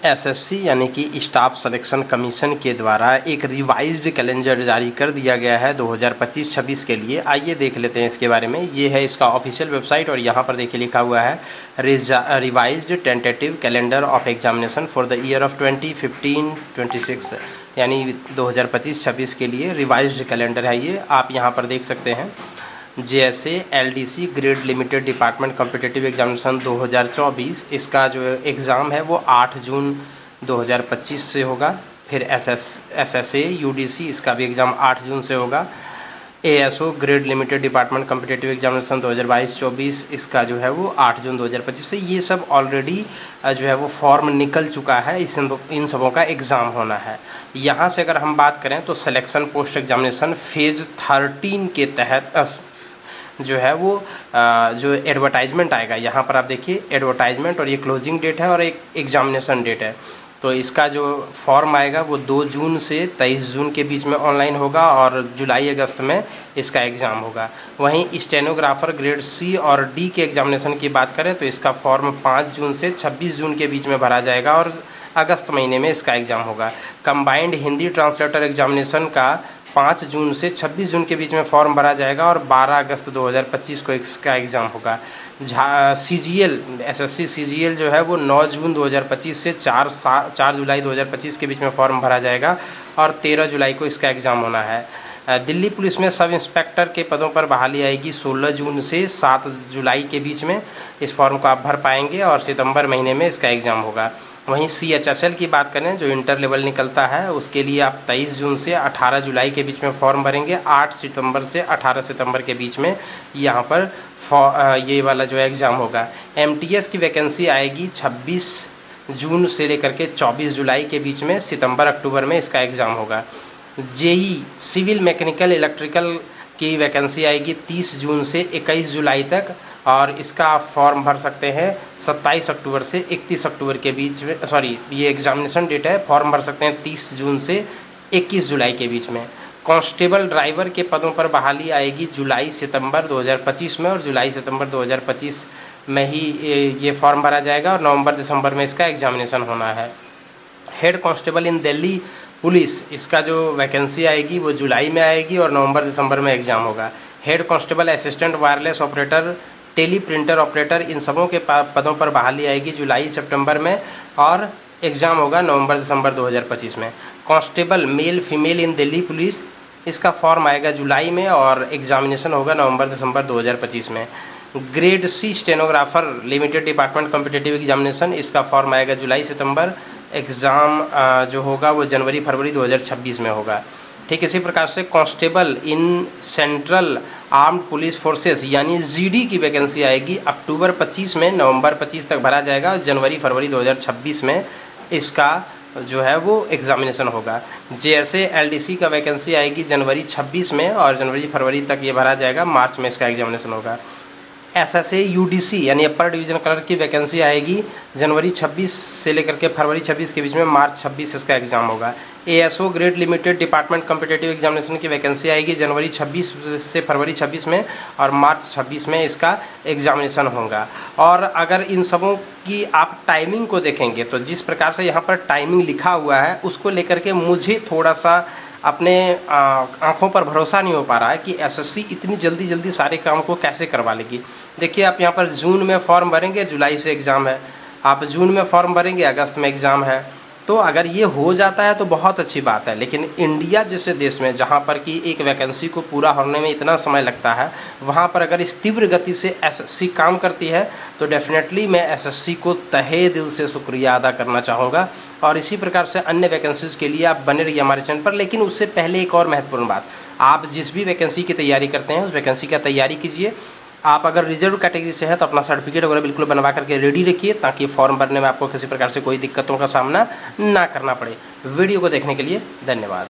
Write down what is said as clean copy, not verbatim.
SSC यानी कि staff selection commission के द्वारा एक रिवाइज्ड कैलेंडर जारी कर दिया गया है 2025-26 के लिए। आइए देख लेते हैं इसके बारे में। ये है इसका ऑफिशियल वेबसाइट और यहाँ पर देखिए लिखा हुआ है revised tentative calendar of examination for the year of 2015-26 यानी 2025-26 के लिए रिवाइज्ड कैलेंडर है ये। आप यहाँ पर देख सकते हैं JSA LDC grade limited department competitive examination 2024, इसका जो एग्ज़ाम है वो 8 जून 2025 से होगा। फिर SSA UDC इसका भी एग्ज़ाम 8 जून से होगा। ASO grade limited department competitive examination 2022-24 इसका जो है वो 8 जून 2025 से। ये सब ऑलरेडी जो है वो फॉर्म निकल चुका है, इन सबों का एग्ज़ाम होना है। यहाँ से अगर हम बात करें तो सिलेक्शन पोस्ट एग्जामिनेशन फेज़ 13 के तहत जो है वो जो एडवर्टाइजमेंट आएगा, यहाँ पर आप देखिए एडवर्टाइजमेंट, और ये क्लोजिंग डेट है और एक एग्जामिनेशन डेट है। तो इसका जो फॉर्म आएगा वो 2 जून से 23 जून के बीच में ऑनलाइन होगा और जुलाई अगस्त में इसका एग्ज़ाम होगा। वहीं स्टेनोग्राफर ग्रेड C और D के एग्जामिनेशन की बात करें तो इसका फॉर्म 5 जून से 26 जून के बीच में भरा जाएगा और अगस्त महीने में इसका एग्ज़ाम होगा। कंबाइंड हिंदी ट्रांसलेटर एग्जामिनेशन का 5 जून से 26 जून के बीच में फॉर्म भरा जाएगा और 12 अगस्त 2025 को इसका एग्ज़ाम होगा। CGL SSC CGL जो है वो 9 जून 2025 से 4 जुलाई 2025 के बीच में फॉर्म भरा जाएगा और 13 जुलाई को इसका एग्ज़ाम होना है। दिल्ली पुलिस में सब इंस्पेक्टर के पदों पर बहाली आएगी 16 जून से 7 जुलाई के बीच में। इस फॉर्म को आप भर पाएंगे और सितंबर महीने में इसका एग्ज़ाम होगा। वहीं CHSL की बात करें जो इंटर लेवल निकलता है, उसके लिए आप 23 जून से 18 जुलाई के बीच में फॉर्म भरेंगे। 8 सितंबर से 18 सितंबर के बीच में यहाँ पर ये वाला जो एग्ज़ाम होगा। MTS की वैकेंसी आएगी 26 जून से लेकर के 24 जुलाई के बीच में। सितंबर अक्टूबर में इसका एग्ज़ाम होगा। JEE सिविल मैकेनिकल इलेक्ट्रिकल की वैकेंसी आएगी 30 जून से 21 जुलाई तक और इसका आप फॉर्म भर सकते हैं 27 अक्टूबर से 31 अक्टूबर के बीच में। ये एग्जामिनेशन डेट है, फॉर्म भर सकते हैं 30 जून से 21 जुलाई के बीच में। कांस्टेबल ड्राइवर के पदों पर बहाली आएगी जुलाई सितंबर 2025 में और जुलाई सितंबर 2025 में ही ये फॉर्म भरा जाएगा और नवंबर दिसंबर में इसका एग्जामिनेशन होना है। हेड कांस्टेबल इन दिल्ली पुलिस, इसका जो वैकेंसी आएगी वो जुलाई में आएगी और नवंबर दिसंबर में एग्ज़ाम होगा। Head constable assistant wireless operator teleprinter operator, इन सबों के पदों पर बहाली आएगी जुलाई सितंबर में और एग्ज़ाम होगा नवंबर दिसंबर 2025 में। कांस्टेबल मेल फीमेल इन दिल्ली पुलिस, इसका फॉर्म आएगा जुलाई में और एग्जामिनेशन होगा नवंबर दिसंबर 2025 में। Grade C stenographer limited department competitive examination, इसका फॉर्म आएगा जुलाई सितंबर। एग्ज़ाम जो होगा वो जनवरी फरवरी 2026 में होगा। ठीक इसी प्रकार से constable in central armed police forces यानी GD की वैकेंसी आएगी अक्टूबर 25 में, नवंबर 25 तक भरा जाएगा और जनवरी फरवरी 2026 में इसका जो है वो एग्जामिनेशन होगा। JSA LDC का वैकेंसी आएगी जनवरी 26 में और जनवरी फरवरी तक ये भरा जाएगा, मार्च में इसका एग्जामिनेशन होगा। SSA UDC यानी अपर डिवीज़न क्लर्क की वैकेंसी आएगी जनवरी 26 से लेकर के फरवरी 26 के बीच में, मार्च 26 इसका एग्ज़ाम होगा। ASO grade limited department competitive examination की वैकेंसी आएगी जनवरी 26 से फरवरी 26 में और मार्च 26 में इसका एग्जामिनेशन होगा। और अगर इन सबों की आप टाइमिंग को देखेंगे तो जिस प्रकार से यहाँ पर टाइमिंग लिखा हुआ है उसको लेकर के मुझे थोड़ा सा अपने आँखों पर भरोसा नहीं हो पा रहा है कि SSC इतनी जल्दी सारे काम को कैसे करवा लेगी। देखिए आप यहाँ पर जून में फॉर्म भरेंगे, जुलाई से एग्ज़ाम है। आप जून में फॉर्म भरेंगे, अगस्त में एग्ज़ाम है। तो अगर ये हो जाता है तो बहुत अच्छी बात है, लेकिन इंडिया जैसे देश में जहाँ पर कि एक वैकेंसी को पूरा होने में इतना समय लगता है, वहाँ पर अगर इस तीव्र गति से SSC काम करती है तो डेफिनेटली मैं SSC को तहे दिल से शुक्रिया अदा करना चाहूँगा। और इसी प्रकार से अन्य वैकेंसीज़ के लिए आप बने रहिए हमारे चैनल पर। लेकिन उससे पहले एक और महत्वपूर्ण बात, आप जिस भी वैकेंसी की तैयारी करते हैं उस वैकेंसी का तैयारी कीजिए। आप अगर रिजर्व कैटेगरी से हैं तो अपना सर्टिफिकेट वगैरह बिल्कुल बनवा करके रेडी रखिए ताकि फॉर्म भरने में आपको किसी प्रकार से कोई दिक्कतों का सामना ना करना पड़े। वीडियो को देखने के लिए धन्यवाद।